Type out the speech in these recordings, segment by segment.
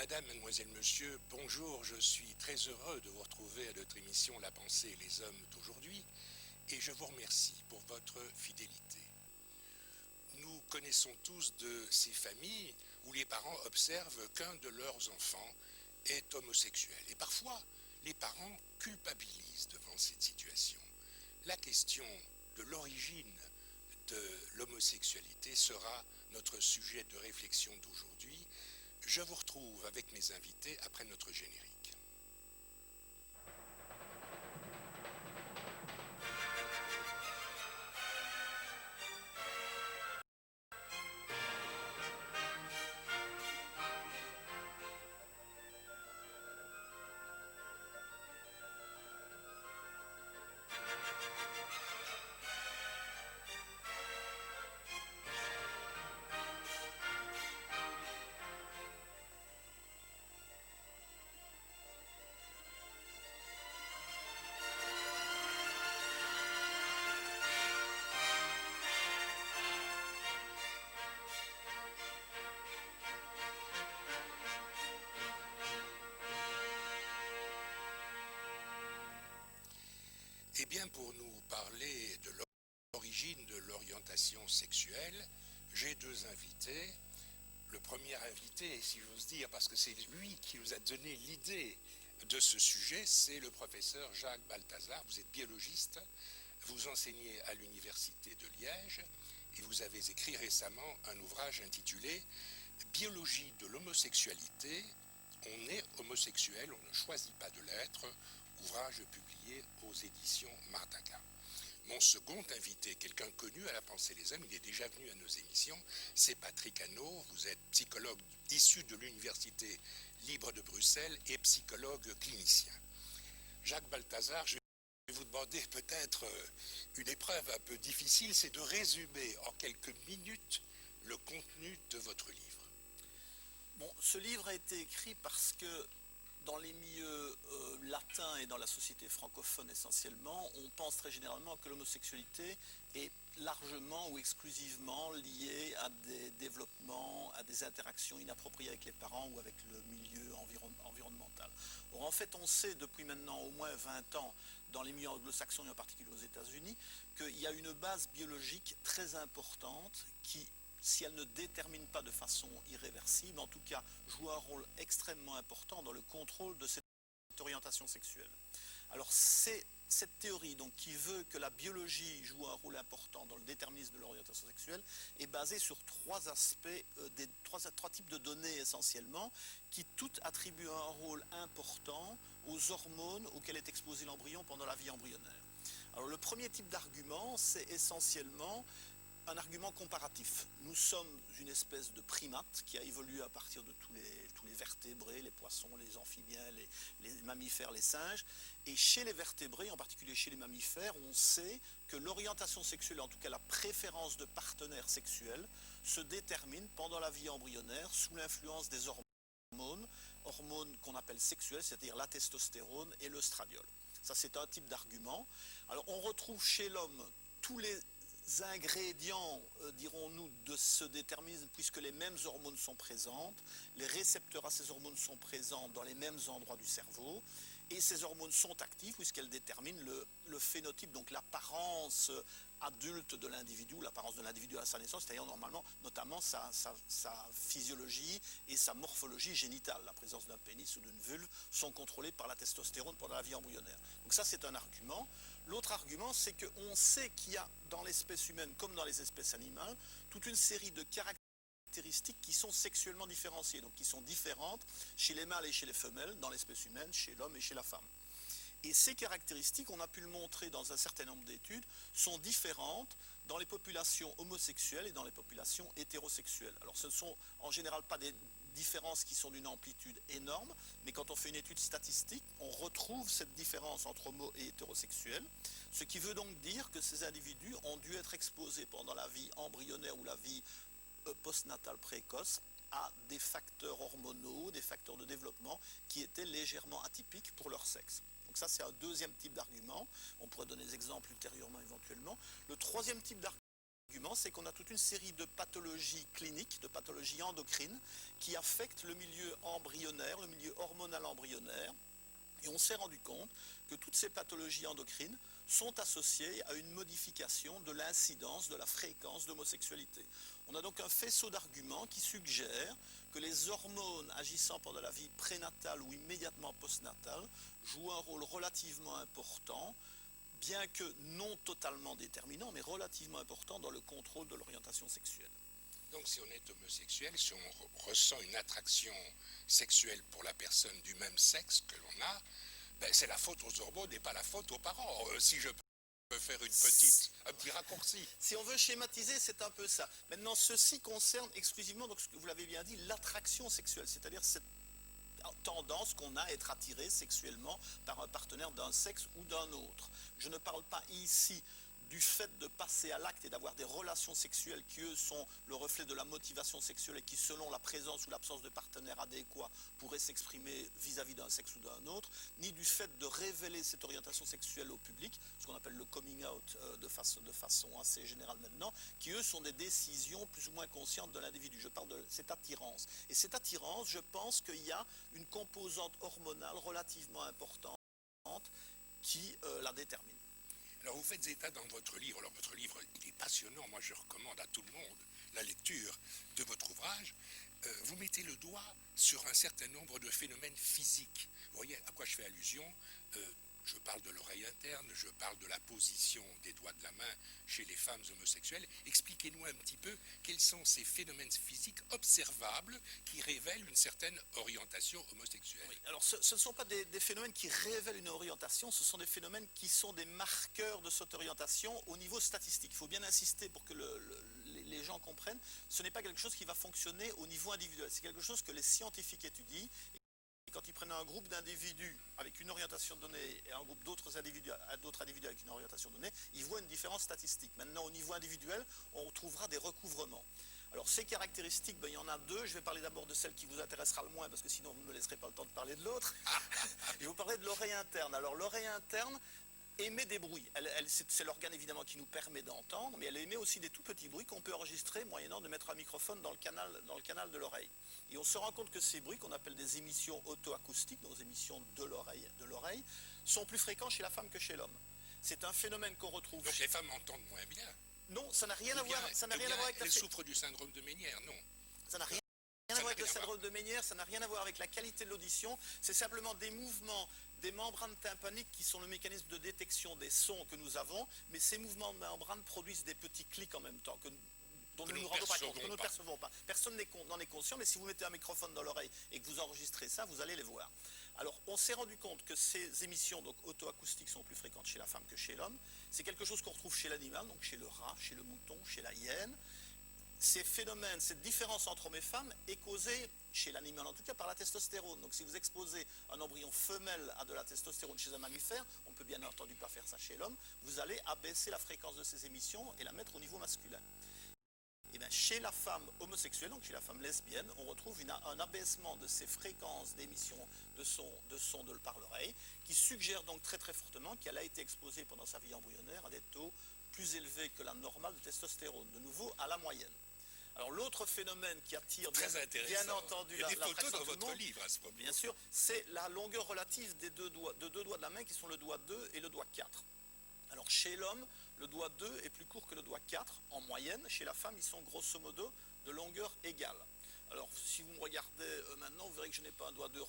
Madame, mademoiselle, monsieur, bonjour, je suis très heureux de vous retrouver à notre émission La pensée et les hommes d'aujourd'hui et je vous remercie pour votre fidélité. Nous connaissons tous de ces familles où les parents observent qu'un de leurs enfants est homosexuel et parfois les parents culpabilisent devant cette situation. La question de l'origine de l'homosexualité sera notre sujet de réflexion d'aujourd'hui. Je vous retrouve avec mes invités après notre générique. Eh bien, pour nous parler de l'origine de l'orientation sexuelle, j'ai deux invités. Le premier invité, si j'ose dire, parce que c'est lui qui nous a donné l'idée de ce sujet, c'est le professeur Jacques Balthazar. Vous êtes biologiste, vous enseignez à l'université de Liège et vous avez écrit récemment un ouvrage intitulé Biologie de l'homosexualité. On est homosexuel, on ne choisit pas de l'être, ouvrage publié aux éditions Mardaga. Mon second invité, quelqu'un connu à la pensée des hommes, il est déjà venu à nos émissions, c'est Patrick Hannot. Vous êtes psychologue issu de l'Université libre de Bruxelles et psychologue clinicien. Jacques Balthazar, je vais vous demander peut-être une épreuve un peu difficile, c'est de résumer en quelques minutes le contenu de votre livre. Bon, ce livre a été écrit parce que dans les milieux latins et dans la société francophone essentiellement, on pense très généralement que l'homosexualité est largement ou exclusivement liée à des développements, à des interactions inappropriées avec les parents ou avec le milieu environnemental. Or, en fait, on sait depuis maintenant au moins 20 ans, dans les milieux anglo-saxons et en particulier aux États-Unis, qu'il y a une base biologique très importante qui, si elle ne détermine pas de façon irréversible, en tout cas joue un rôle extrêmement important dans le contrôle de cette orientation sexuelle. Alors c'est cette théorie donc, qui veut que la biologie joue un rôle important dans le déterminisme de l'orientation sexuelle est basée sur trois aspects, trois types de données essentiellement, qui toutes attribuent un rôle important aux hormones auxquelles est exposé l'embryon pendant la vie embryonnaire. Alors le premier type d'argument, c'est essentiellement un argument comparatif. Nous sommes une espèce de primate qui a évolué à partir de tous les vertébrés, les poissons, les amphibiens, les mammifères, les singes. Et chez les vertébrés, en particulier chez les mammifères, on sait que l'orientation sexuelle, en tout cas la préférence de partenaires sexuels, se détermine pendant la vie embryonnaire sous l'influence des hormones qu'on appelle sexuelles, c'est-à-dire la testostérone et le stradiol. Ça, c'est un type d'argument. Alors, on retrouve chez l'homme tous les ingrédients, dirons-nous, de ce déterminisme, puisque les mêmes hormones sont présentes, les récepteurs à ces hormones sont présents dans les mêmes endroits du cerveau, et ces hormones sont actives puisqu'elles déterminent le phénotype, donc l'apparence adulte de l'individu, l'apparence de l'individu à sa naissance, c'est-à-dire notamment sa physiologie et sa morphologie génitale. La présence d'un pénis ou d'une vulve sont contrôlées par la testostérone pendant la vie embryonnaire. Donc ça, c'est un argument. L'autre argument, c'est qu'on sait qu'il y a dans l'espèce humaine, comme dans les espèces animales, toute une série de caractéristiques qui sont sexuellement différenciées, donc qui sont différentes chez les mâles et chez les femelles, dans l'espèce humaine, chez l'homme et chez la femme. Et ces caractéristiques, on a pu le montrer dans un certain nombre d'études, sont différentes dans les populations homosexuelles et dans les populations hétérosexuelles. Alors ce ne sont en général pas des différences qui sont d'une amplitude énorme, mais quand on fait une étude statistique, on retrouve cette différence entre homo et hétérosexuels, ce qui veut donc dire que ces individus ont dû être exposés pendant la vie embryonnaire ou la vie postnatale précoce à des facteurs hormonaux, des facteurs de développement qui étaient légèrement atypiques pour leur sexe. Donc ça, c'est un deuxième type d'argument. On pourrait donner des exemples ultérieurement éventuellement. Le troisième type d'argument, c'est qu'on a toute une série de pathologies cliniques, de pathologies endocrines, qui affectent le milieu embryonnaire, le milieu hormonal embryonnaire. Et on s'est rendu compte que toutes ces pathologies endocrines sont associées à une modification de l'incidence, de la fréquence d'homosexualité. On a donc un faisceau d'arguments qui suggèrent que les hormones agissant pendant la vie prénatale ou immédiatement postnatale jouent un rôle relativement important, bien que non totalement déterminant, mais relativement important dans le contrôle de l'orientation sexuelle. Donc si on est homosexuel, si on ressent une attraction sexuelle pour la personne du même sexe que l'on a, ben c'est la faute aux hormones et pas la faute aux parents. Si je peux faire un petit raccourci. Si on veut schématiser, c'est un peu ça. Maintenant, ceci concerne exclusivement, donc, ce que vous l'avez bien dit, l'attraction sexuelle, c'est-à-dire cette tendance qu'on a à être attiré sexuellement par un partenaire d'un sexe ou d'un autre. Je ne parle pas ici du fait de passer à l'acte et d'avoir des relations sexuelles qui, eux, sont le reflet de la motivation sexuelle et qui, selon la présence ou l'absence de partenaire adéquat, pourraient s'exprimer vis-à-vis d'un sexe ou d'un autre, ni du fait de révéler cette orientation sexuelle au public, ce qu'on appelle le coming out de façon assez générale maintenant, qui, eux, sont des décisions plus ou moins conscientes de l'individu. Je parle de cette attirance. Et cette attirance, je pense qu'il y a une composante hormonale relativement importante qui la détermine. Alors vous faites état dans votre livre, alors votre livre il est passionnant, moi je recommande à tout le monde la lecture de votre ouvrage, vous mettez le doigt sur un certain nombre de phénomènes physiques. Vous voyez à quoi je fais allusion, je parle de l'oreille interne, je parle de la position des doigts de la main chez les femmes homosexuelles. Expliquez-nous un petit peu quels sont ces phénomènes physiques observables qui révèlent une certaine orientation homosexuelle. Oui, alors ce ne sont pas des phénomènes qui révèlent une orientation, ce sont des phénomènes qui sont des marqueurs de cette orientation au niveau statistique. Il faut bien insister pour que les gens comprennent, ce n'est pas quelque chose qui va fonctionner au niveau individuel, c'est quelque chose que les scientifiques étudient. Et quand ils prennent un groupe d'individus avec une orientation donnée et un groupe d'autres individus avec une orientation donnée, ils voient une différence statistique. Maintenant, au niveau individuel, on trouvera des recouvrements. Alors ces caractéristiques, il y en a deux. Je vais parler d'abord de celle qui vous intéressera le moins, parce que sinon vous ne me laisserez pas le temps de parler de l'autre. Je vais vous parler de l'oreille interne. Alors l'oreille interne émet des bruits. C'est l'organe évidemment qui nous permet d'entendre, mais elle émet aussi des tout petits bruits qu'on peut enregistrer moyennant de mettre un microphone dans le canal de l'oreille. Et on se rend compte que ces bruits, qu'on appelle des émissions auto-acoustiques, nos émissions de l'oreille, sont plus fréquents chez la femme que chez l'homme. C'est un phénomène qu'on retrouve... Donc les femmes entendent moins bien. Non, ça n'a rien à voir avec la... Elles souffrent du syndrome de Ménière, non. Ça n'a rien à voir avec le syndrome de Ménière, ça n'a rien à voir avec la qualité de l'audition, c'est simplement des mouvements des membranes tympaniques qui sont le mécanisme de détection des sons que nous avons, mais ces mouvements de membrane produisent des petits clics en même temps dont nous ne nous rendons pas compte, que nous ne percevons pas. Personne n'en est conscient, mais si vous mettez un microphone dans l'oreille et que vous enregistrez ça, vous allez les voir. Alors, on s'est rendu compte que ces émissions donc auto-acoustiques sont plus fréquentes chez la femme que chez l'homme. C'est quelque chose qu'on retrouve chez l'animal, donc chez le rat, chez le mouton, chez la hyène. Ces phénomènes, cette différence entre hommes et femmes est causée, chez l'animal en tout cas, par la testostérone. Donc si vous exposez un embryon femelle à de la testostérone chez un mammifère, on ne peut bien entendu pas faire ça chez l'homme, vous allez abaisser la fréquence de ces émissions et la mettre au niveau masculin. Et bien, chez la femme homosexuelle, donc chez la femme lesbienne, on retrouve un abaissement de ces fréquences d'émissions de son par l'oreille, qui suggère donc très très fortement qu'elle a été exposée pendant sa vie embryonnaire à des taux plus élevés que la normale de testostérone, de nouveau à la moyenne. Alors l'autre phénomène qui attire bien entendu l'attraction de tout le monde, livre à ce propos. Bien sûr, c'est la longueur relative des deux doigts de la main qui sont le doigt 2 et le doigt 4. Alors chez l'homme, le doigt 2 est plus court que le doigt 4 en moyenne. Chez la femme, ils sont grosso modo de longueur égale. Alors si vous me regardez maintenant, vous verrez que je n'ai pas un doigt 2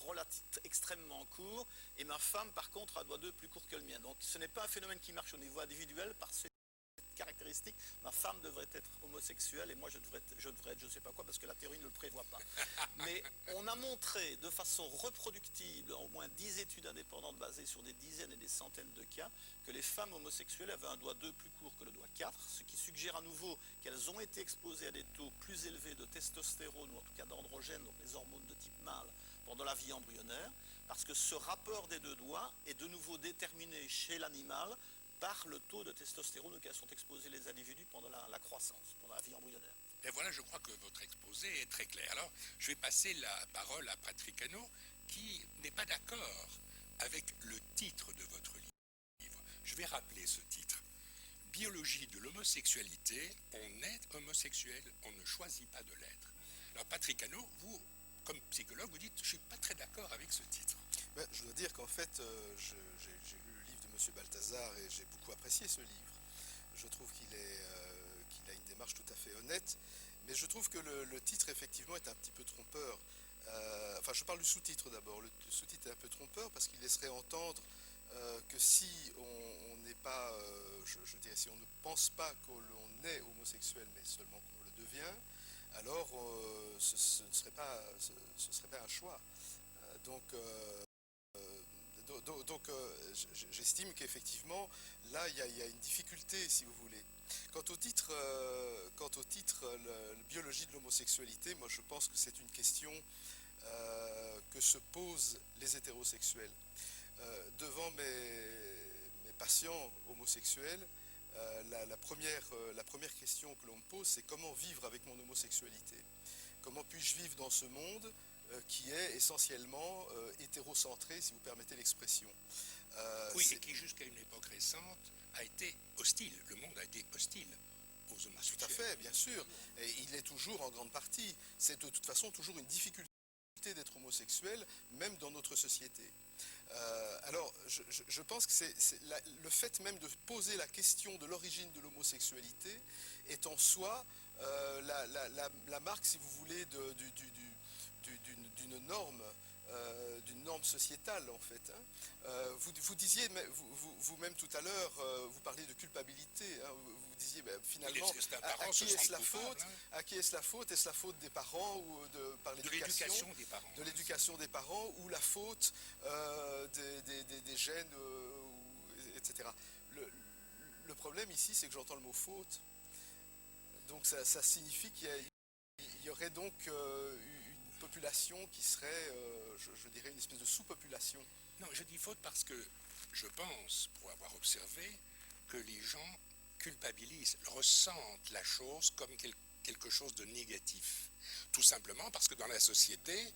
extrêmement court, et ma femme par contre a un doigt 2 plus court que le mien. Donc ce n'est pas un phénomène qui marche au niveau individuel par cette caractéristique. Ma femme devrait être homosexuelle et moi je devrais être je ne sais pas quoi, parce que la théorie ne le prévoit pas. Mais on a montré de façon reproductible, au moins 10 études indépendantes basées sur des dizaines et des centaines de cas, que les femmes homosexuelles avaient un doigt 2 plus court que le doigt 4, ce qui suggère à nouveau qu'elles ont été exposées à des taux plus élevés de testostérone, ou en tout cas d'androgènes, donc les hormones de type mâle, pendant la vie embryonnaire, parce que ce rapport des deux doigts est de nouveau déterminé chez l'animal par le taux de testostérone auquel sont exposés les individus pendant la croissance, pendant la vie embryonnaire. Et voilà, je crois que votre exposé est très clair. Alors, je vais passer la parole à Patrick Hano, qui n'est pas d'accord avec le titre de votre livre. Je vais rappeler ce titre. biologie de l'homosexualité, on est homosexuel, on ne choisit pas de l'être. Alors Patrick Hano, vous, comme psychologue, vous dites, je ne suis pas très d'accord avec ce titre. Ben, je dois dire qu'en fait, j'ai lu le livre de M. Balthazar et j'ai beaucoup apprécié ce livre. Je trouve qu'il a une démarche tout à fait honnête, mais je trouve que le titre, effectivement, est un petit peu trompeur. Enfin, je parle du sous-titre d'abord. Le sous-titre est un peu trompeur parce qu'il laisserait entendre que si on n'est pas, je dirais, si on ne pense pas que l'on est homosexuel, mais seulement qu'on le devient, alors ce ne serait pas, ce serait pas un choix. Donc, j'estime qu'effectivement, là, il y a une difficulté, si vous voulez. Quant au titre, la biologie de l'homosexualité, moi je pense que c'est une question que se posent les hétérosexuels. Devant mes patients homosexuels, la première question que l'on me pose, c'est comment vivre avec mon homosexualité? Comment puis-je vivre dans ce monde qui est essentiellement hétérocentré, si vous permettez l'expression. Oui, et qui jusqu'à une époque récente a été hostile. Le monde a été hostile aux homosexuels. Tout à fait, bien sûr. Et il l'est toujours en grande partie. C'est de toute façon toujours une difficulté d'être homosexuel, même dans notre société. Alors, je pense que le fait même de poser la question de l'origine de l'homosexualité est en soi la marque, si vous voulez, d'une norme sociétale, en fait. Vous disiez vous-même tout à l'heure, vous parliez de culpabilité. Vous disiez finalement, à qui est-ce la faute? À qui est-ce la faute? Est-ce la faute des parents ou par l'éducation des parents? De l'éducation des parents, ou la faute des gènes, etc. Le problème ici, c'est que j'entends le mot faute. Donc ça signifie qu'il y aurait donc une population qui serait, je dirais, une espèce de sous-population. Non, je dis faute parce que je pense, pour avoir observé, que les gens culpabilisent, ressentent la chose comme quelque chose de négatif. Tout simplement parce que dans la société,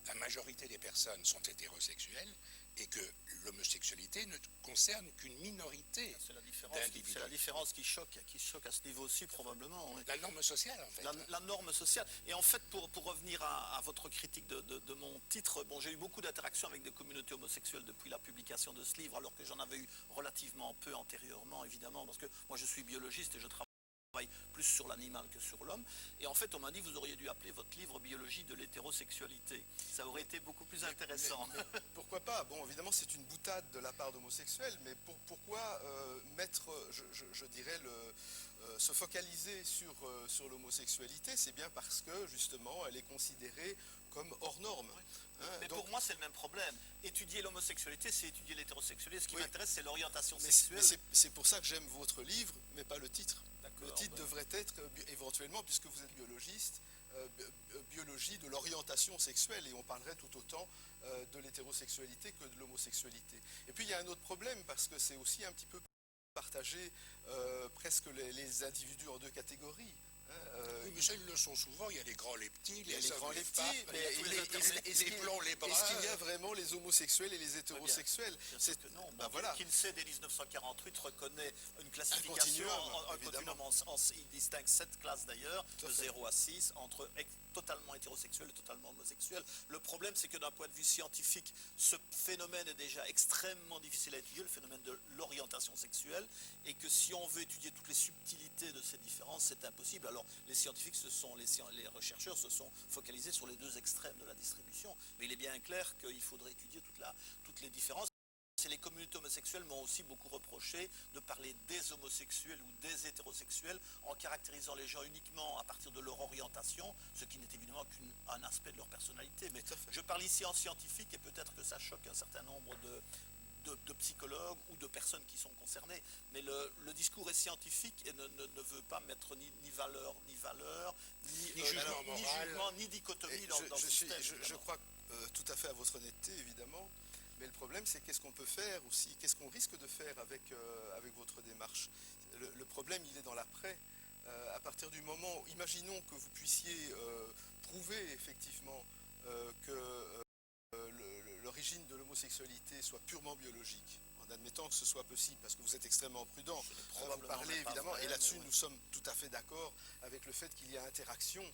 la majorité des personnes sont hétérosexuelles et que l'homosexualité ne concerne qu'une minorité d'individus. C'est la différence qui choque à ce niveau aussi, probablement. Oui. La norme sociale, en fait. La norme sociale. Et en fait, pour revenir à votre critique de mon titre, bon, j'ai eu beaucoup d'interactions avec des communautés homosexuelles depuis la publication de ce livre, alors que j'en avais eu relativement peu antérieurement, évidemment, parce que moi je suis biologiste et je travaille plus sur l'animal que sur l'homme. Et en fait, on m'a dit, vous auriez dû appeler votre livre Biologie de l'hétérosexualité. Ça aurait été beaucoup plus intéressant. Mais pourquoi pas? Bon, évidemment, c'est une boutade de la part d'homosexuels, mais pourquoi mettre, je dirais, se focaliser sur l'homosexualité? C'est bien parce que, justement, elle est considérée comme hors norme. Hein, mais donc, pour moi, c'est le même problème. Étudier l'homosexualité, c'est étudier l'hétérosexualité. Ce qui m'intéresse, c'est l'orientation sexuelle. C'est pour ça que j'aime votre livre, mais pas le titre. Le titre devrait être, éventuellement, puisque vous êtes biologiste, biologie de l'orientation sexuelle, et on parlerait tout autant de l'hétérosexualité que de l'homosexualité. Et puis il y a un autre problème, parce que c'est aussi un petit peu partagé presque les individus en deux catégories. Oui, mais ça, ils le sont souvent. Il y a les grands, les petits, les grands, les petits, les blonds, les bruns. Est-ce qu'il y a vraiment les homosexuels et les hétérosexuels? C'est que non. Voilà. Kinsey, dès 1948, reconnaît une classification, un continuum. Il distingue 7 classes d'ailleurs, de 0 à 6, entre totalement hétérosexuel et totalement homosexuel. Le problème, c'est que d'un point de vue scientifique, ce phénomène est déjà extrêmement difficile à étudier, le phénomène de l'orientation sexuelle, et que si on veut étudier toutes les subtilités de ces différences, c'est impossible. Alors, les scientifiques, les rechercheurs se sont focalisés sur les deux extrêmes de la distribution, mais il est bien clair qu'il faudrait étudier toutes les différences. Et les communautés homosexuelles m'ont aussi beaucoup reproché de parler des homosexuels ou des hétérosexuels en caractérisant les gens uniquement à partir de leur orientation, ce qui n'est évidemment qu'un aspect de leur personnalité. Mais je parle ici en scientifique et peut-être que ça choque un certain nombre de psychologues ou de personnes qui sont concernées. Mais le discours est scientifique et ne veut pas mettre ni valeur, ni jugement, ni dichotomie dans le système. Je crois tout à fait à votre honnêteté, évidemment. Mais le problème, c'est qu'est-ce qu'on peut faire aussi, qu'est-ce qu'on risque de faire avec votre démarche. Le problème, il est dans l'après. À partir du moment, imaginons que vous puissiez prouver effectivement que l'origine de l'homosexualité soit purement biologique. en admettant que ce soit possible, parce que vous êtes extrêmement prudent, Ce n'est vous probablement parlez même pas évidemment, vrai, et là-dessus mais oui. nous sommes tout à fait d'accord avec le fait qu'il y a interaction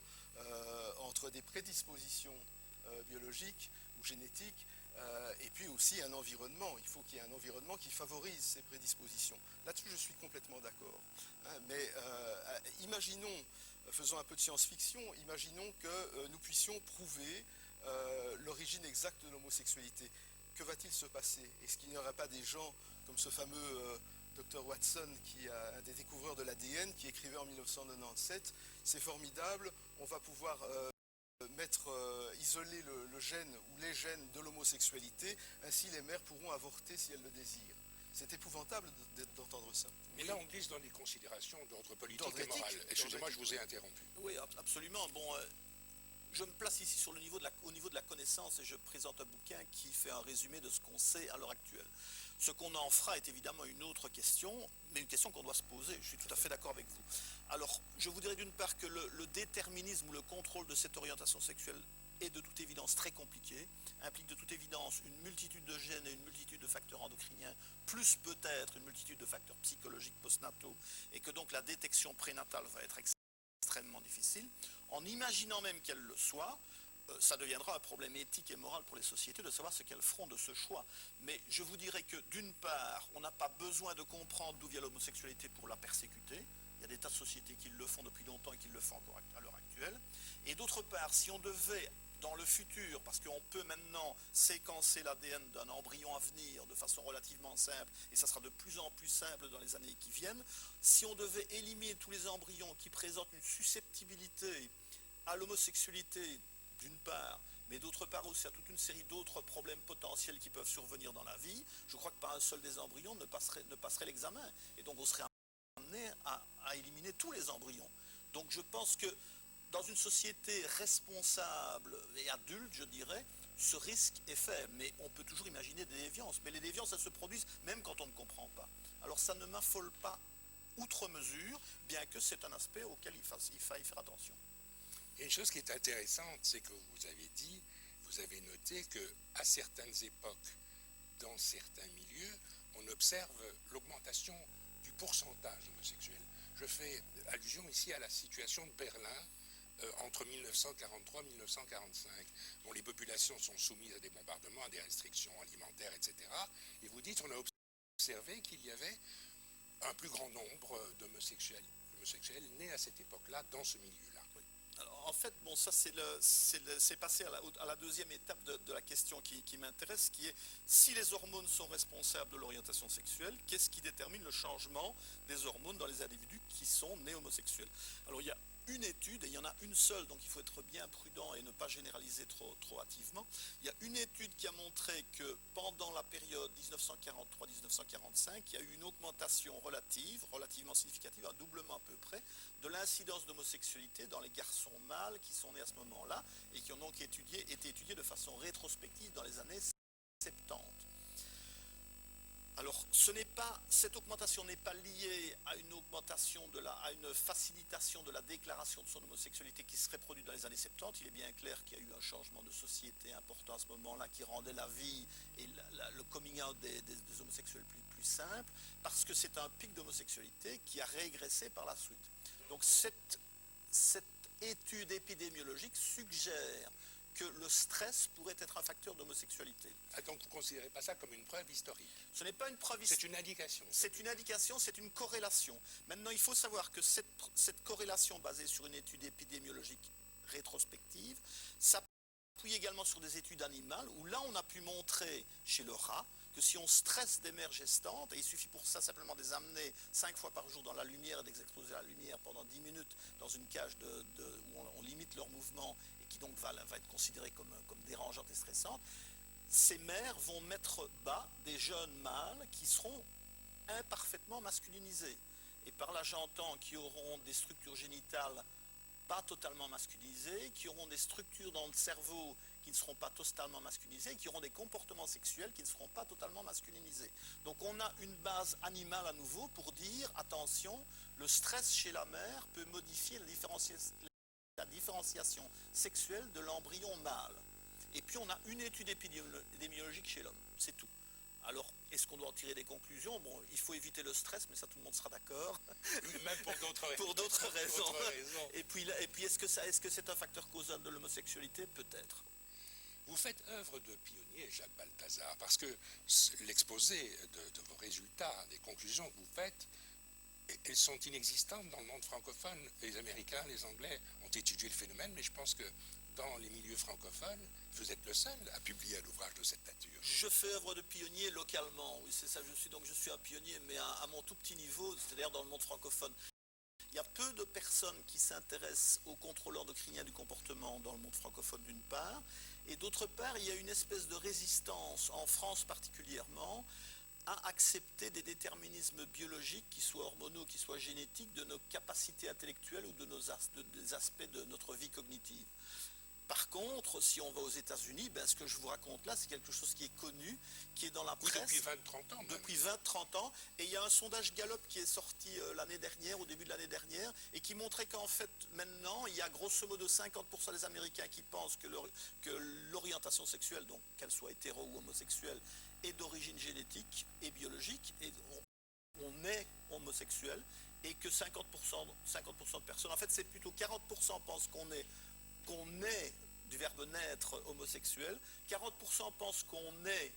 entre des prédispositions biologiques ou génétiques et puis aussi un environnement. Il faut qu'il y ait un environnement qui favorise ces prédispositions. Là-dessus, je suis complètement d'accord. Mais imaginons, faisons un peu de science-fiction, imaginons que nous puissions prouver l'origine exacte de l'homosexualité. Que va-t-il se passer? Est-ce qu'il n'y aurait pas des gens comme ce fameux Dr Watson, qui est un des découvreurs de l'ADN, qui écrivait en 1997, c'est formidable, on va pouvoir isoler le gène ou les gènes de l'homosexualité, ainsi les mères pourront avorter si elles le désirent. C'est épouvantable d'entendre ça. Mais là, on glisse dans des considérations d'ordre politique D'ordre et moral. éthique. Excusez-moi, je vous ai interrompu. Oui, absolument. Bon, je me place ici au niveau de la connaissance et je présente un bouquin qui fait un résumé de ce qu'on sait à l'heure actuelle. Ce qu'on en fera est évidemment une autre question, mais une question qu'on doit se poser. Je suis tout à fait d'accord avec vous. Alors, je vous dirais d'une part que le déterminisme ou le contrôle de cette orientation sexuelle est de toute évidence très compliqué, implique de toute évidence une multitude de gènes et une multitude de facteurs endocriniens, plus peut-être une multitude de facteurs psychologiques postnataux, et que donc la détection prénatale va être extrêmement difficile. En imaginant même qu'elle le soit, ça deviendra un problème éthique et moral pour les sociétés de savoir ce qu'elles feront de ce choix. Mais je vous dirais que d'une part, on n'a pas besoin de comprendre d'où vient l'homosexualité pour la persécuter. Il y a des tas de sociétés qui le font depuis longtemps et qui le font encore à l'heure actuelle. Et d'autre part, si on devait, dans le futur, parce qu'on peut maintenant séquencer l'ADN d'un embryon à venir de façon relativement simple, et ça sera de plus en plus simple dans les années qui viennent, si on devait éliminer tous les embryons qui présentent une susceptibilité à l'homosexualité, d'une part, mais d'autre part aussi à toute une série d'autres problèmes potentiels qui peuvent survenir dans la vie, je crois que pas un seul des embryons ne passerait l'examen. Et donc on serait amené à éliminer tous les embryons. Donc je pense que dans une société responsable et adulte, je dirais, ce risque est faible. Mais on peut toujours imaginer des déviances. Mais les déviances, elles se produisent même quand on ne comprend pas. Alors ça ne m'affole pas outre mesure, bien que c'est un aspect auquel il faille faire attention. Et une chose qui est intéressante, c'est que vous avez dit, vous avez noté qu'à certaines époques, dans certains milieux, on observe l'augmentation du pourcentage homosexuel. Je fais allusion ici à la situation de Berlin entre 1943 et 1945, dont les populations sont soumises à des bombardements, à des restrictions alimentaires, etc. Et vous dites, on a observé qu'il y avait un plus grand nombre d'homosexuels nés à cette époque-là, dans ce milieu-là. Alors, en fait, bon, ça c'est passé à la deuxième étape de la question qui m'intéresse, qui est si les hormones sont responsables de l'orientation sexuelle, qu'est-ce qui détermine le changement des hormones dans les individus qui sont nés homosexuels? Alors il y a une étude, et il y en a une seule, donc il faut être bien prudent et ne pas généraliser trop hâtivement. Il y a une étude qui a montré que pendant la période 1943-1945, il y a eu une augmentation relativement significative, un doublement à peu près, de l'incidence d'homosexualité dans les garçons mâles qui sont nés à ce moment-là et qui ont donc été étudiés de façon rétrospective dans les années 70. Alors, cette augmentation n'est pas liée à une augmentation à une facilitation de la déclaration de son homosexualité qui serait produite dans les années 70. Il est bien clair qu'il y a eu un changement de société important à ce moment-là qui rendait la vie et le coming out des homosexuels plus simple, parce que c'est un pic d'homosexualité qui a régressé par la suite. Donc, cette étude épidémiologique suggère que le stress pourrait être un facteur d'homosexualité. Ah, donc vous ne considérez pas ça comme une preuve historique? Ce n'est pas une preuve historique. C'est une indication. C'est une indication, c'est une corrélation. Maintenant, il faut savoir que cette corrélation basée sur une étude épidémiologique rétrospective s'appuie également sur des études animales où là, on a pu montrer chez le rat que si on stresse des mères gestantes, et il suffit pour ça simplement de les amener 5 fois par jour dans la lumière et de les exposer à la lumière pendant 10 minutes dans une cage où on limite leur mouvement et qui donc va être considérée comme dérangeante et stressante, ces mères vont mettre bas des jeunes mâles qui seront imparfaitement masculinisés. Et par là, j'entends qui auront des structures génitales pas totalement masculinisées, qui auront des structures dans le cerveau qui ne seront pas totalement masculinisées, qui auront des comportements sexuels qui ne seront pas totalement masculinisés. Donc on a une base animale à nouveau pour dire, attention, le stress chez la mère peut modifier la différenciation sexuelle de l'embryon mâle. Et puis on a une étude épidémiologique chez l'homme, c'est tout. Alors, est-ce qu'on doit en tirer des conclusions? Bon, il faut éviter le stress, mais ça, tout le monde sera d'accord. Même pour d'autres raisons. Pour d'autres raisons. D'autres raisons. Et puis est-ce que c'est un facteur causal de l'homosexualité? Peut-être. Vous faites œuvre de pionnier, Jacques Balthazar, parce que l'exposé de vos résultats, des conclusions que vous faites, elles sont inexistantes dans le monde francophone. Les Américains, les Anglais ont étudié le phénomène, mais je pense que dans les milieux francophones, vous êtes le seul à publier un ouvrage de cette nature. Je fais œuvre de pionnier localement, oui, c'est ça, je suis un pionnier, mais à mon tout petit niveau, c'est-à-dire dans le monde francophone. Il y a peu de personnes qui s'intéressent au contrôle endocrinien du comportement dans le monde francophone d'une part, et d'autre part, il y a une espèce de résistance, en France particulièrement, à accepter des déterminismes biologiques, qui soient hormonaux, qui soient génétiques, de nos capacités intellectuelles ou des aspects de notre vie cognitive. Par contre, si on va aux États-Unis, ben, ce que je vous raconte là, c'est quelque chose qui est connu, qui est dans la presse. Oui, depuis 20-30 ans. Même. Depuis 20-30 ans. Et il y a un sondage Gallup qui est sorti l'année dernière, au début de l'année dernière, et qui montrait qu'en fait, maintenant, il y a grosso modo 50% des Américains qui pensent que l'orientation sexuelle, donc qu'elle soit hétéro ou homosexuelle, est d'origine génétique et biologique, et on est homosexuel, et que 50% de personnes, en fait, c'est plutôt 40% pensent qu'on est du verbe naître homosexuel, 40% pensent qu'on est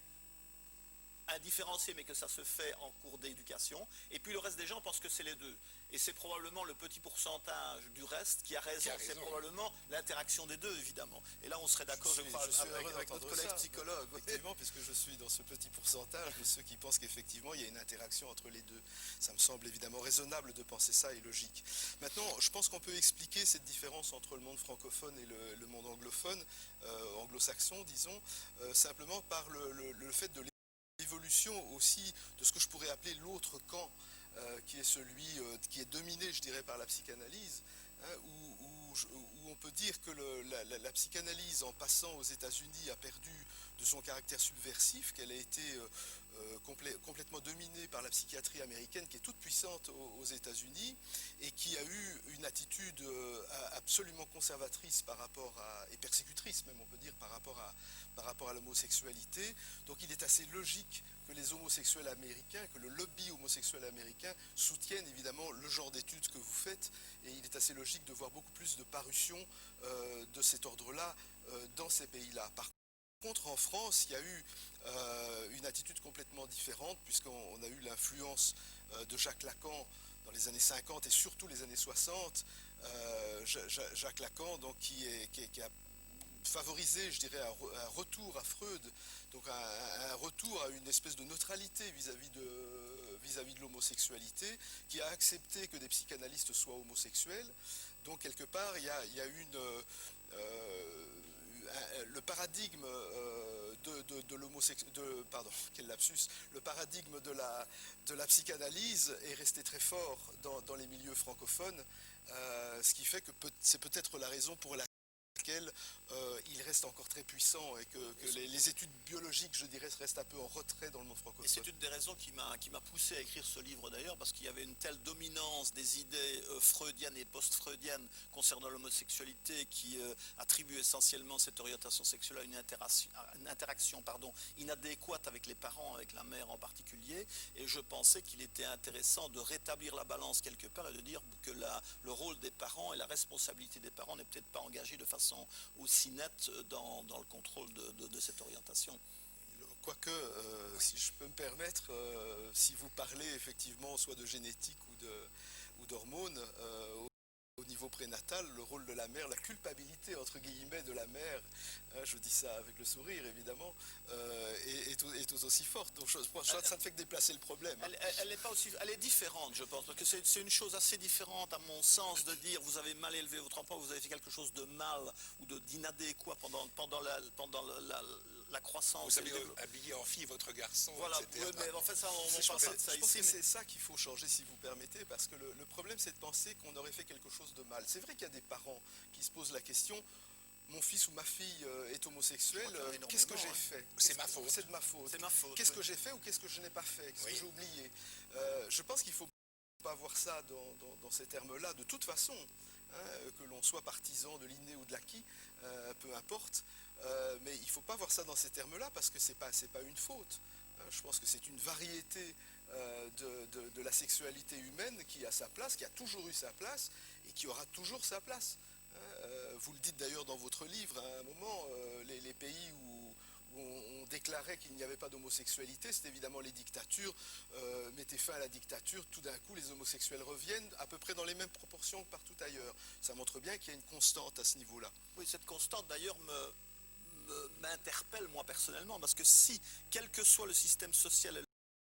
indifférencié mais que ça se fait en cours d'éducation, et puis le reste des gens pensent que c'est les deux. Et c'est probablement le petit pourcentage du reste qui a raison. C'est probablement l'interaction des deux, évidemment. Et là, on serait d'accord, je crois, avec notre collègue psychologue. Effectivement, puisque je suis dans ce petit pourcentage de ceux qui pensent qu'effectivement, il y a une interaction entre les deux. Ça me semble évidemment raisonnable de penser ça et logique. Maintenant, je pense qu'on peut expliquer cette différence entre le monde francophone et le monde anglophone, anglo-saxon, disons, simplement par le fait de l'évolution aussi de ce que je pourrais appeler l'autre camp, qui est celui qui est dominé, je dirais, par la psychanalyse, hein, où on peut dire que la psychanalyse, en passant aux États-Unis, a perdu de son caractère subversif, qu'elle a été complètement dominée par la psychiatrie américaine, qui est toute puissante aux États-Unis, et qui a eu une attitude absolument conservatrice par rapport et persécutrice même, on peut dire, par rapport à l'homosexualité. Donc il est assez logique que les homosexuels américains, que le lobby homosexuel américain soutienne évidemment le genre d'études que vous faites, et il est assez logique de voir beaucoup plus de parutions de cet ordre-là dans ces pays-là. Par contre, en France, il y a eu une attitude complètement différente, puisqu'on a eu l'influence de Jacques Lacan dans les années 50 et surtout les années 60. Jacques Lacan, donc, qui a favorisé, je dirais, un retour à Freud, donc un retour à une espèce de neutralité vis-à-vis de l'homosexualité, qui a accepté que des psychanalystes soient homosexuels. Donc quelque part, il y a le paradigme le paradigme de la psychanalyse est resté très fort dans les milieux francophones, ce qui fait que c'est peut-être la raison pour laquelle il reste encore très puissant, et que les études biologiques, je dirais, restent un peu en retrait dans le monde francophone. Et c'est une des raisons qui m'a poussé à écrire ce livre d'ailleurs, parce qu'il y avait une telle dominance des idées freudiennes et post-freudiennes concernant l'homosexualité, qui attribue essentiellement cette orientation sexuelle à une interaction inadéquate avec les parents, avec la mère en particulier, et je pensais qu'il était intéressant de rétablir la balance quelque part et de dire que le rôle des parents et la responsabilité des parents n'est peut-être pas engagée de façon aussi nette dans le contrôle de cette orientation. Quoique, si je peux me permettre, si vous parlez effectivement soit de génétique ou d'hormones, au niveau prénatal, le rôle de la mère, la culpabilité entre guillemets de la mère, je dis ça avec le sourire évidemment, est tout aussi forte. Donc ça ne fait que déplacer le problème. Elle est différente, je pense, parce que c'est une chose assez différente à mon sens de dire vous avez mal élevé votre enfant, vous avez fait quelque chose de mal ou d'inadéquat pendant la croissance. Vous avez habillé en fille votre garçon, voilà, etc. Mais en fait, ça, on je pense à ça ici. C'est ça qu'il faut changer, si vous permettez, parce que le problème, c'est de penser qu'on aurait fait quelque chose de mal. C'est vrai qu'il y a des parents qui se posent la question, mon fils ou ma fille est homosexuel, qu'est-ce que j'ai fait? C'est ma faute. C'est de ma faute. C'est ma faute. Qu'est-ce que j'ai fait ou qu'est-ce que je n'ai pas fait? Qu'est-ce que j'ai oublié? Je pense qu'il ne faut pas voir ça dans ces termes-là, de toute façon, hein, que l'on soit partisan de l'inné ou de l'acquis, peu importe, mais il ne faut pas voir ça dans ces termes-là, parce que ce n'est pas une faute. Je pense que c'est une variété de la sexualité humaine qui a sa place, qui a toujours eu sa place et qui aura toujours sa place. Vous le dites d'ailleurs dans votre livre, à un moment, les pays où on déclarait qu'il n'y avait pas d'homosexualité, c'est évidemment les dictatures, mettaient fin à la dictature, tout d'un coup les homosexuels reviennent à peu près dans les mêmes proportions que partout ailleurs. Ça montre bien qu'il y a une constante à ce niveau-là. Oui, cette constante d'ailleurs m'interpelle moi personnellement, parce que si, quel que soit le système social et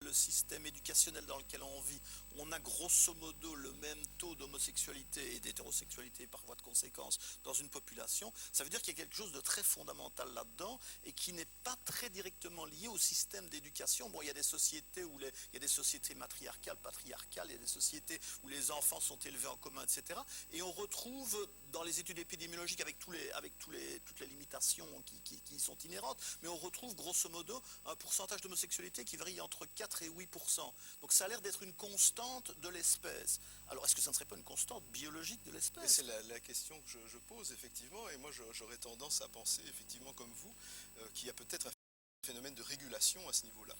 le système éducationnel dans lequel on vit, on a grosso modo le même taux d'homosexualité et d'hétérosexualité par voie de conséquence dans une population, ça veut dire qu'il y a quelque chose de très fondamental là-dedans et qui n'est pas très directement lié au système d'éducation. Bon, il y a des sociétés où il y a des sociétés matriarcales, patriarcales, il y a des sociétés où les enfants sont élevés en commun, etc. Et on retrouve dans les études épidémiologiques, avec toutes les limitations qui sont inhérentes, mais on retrouve grosso modo un pourcentage d'homosexualité qui varie entre 4 et 8%. Donc ça a l'air d'être une constante de l'espèce. Alors est-ce que ça ne serait pas une constante biologique de l'espèce? C'est la question que je pose effectivement, et moi j'aurais tendance à penser effectivement comme vous qu'il y a peut-être un phénomène de régulation à ce niveau-là.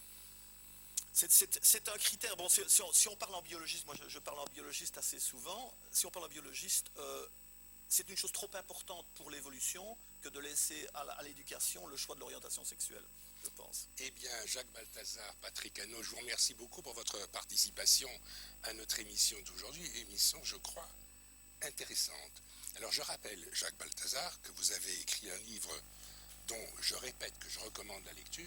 C'est un critère. Bon, si on parle en biologiste, moi je parle en biologiste assez souvent, si on parle en biologiste, c'est une chose trop importante pour l'évolution que de laisser à l'éducation le choix de l'orientation sexuelle, je pense. Eh bien, Jacques Balthazar, Patrick Hannot, je vous remercie beaucoup pour votre participation à notre émission d'aujourd'hui, émission, je crois, intéressante. Alors, je rappelle, Jacques Balthazar, que vous avez écrit un livre dont je répète que je recommande la lecture,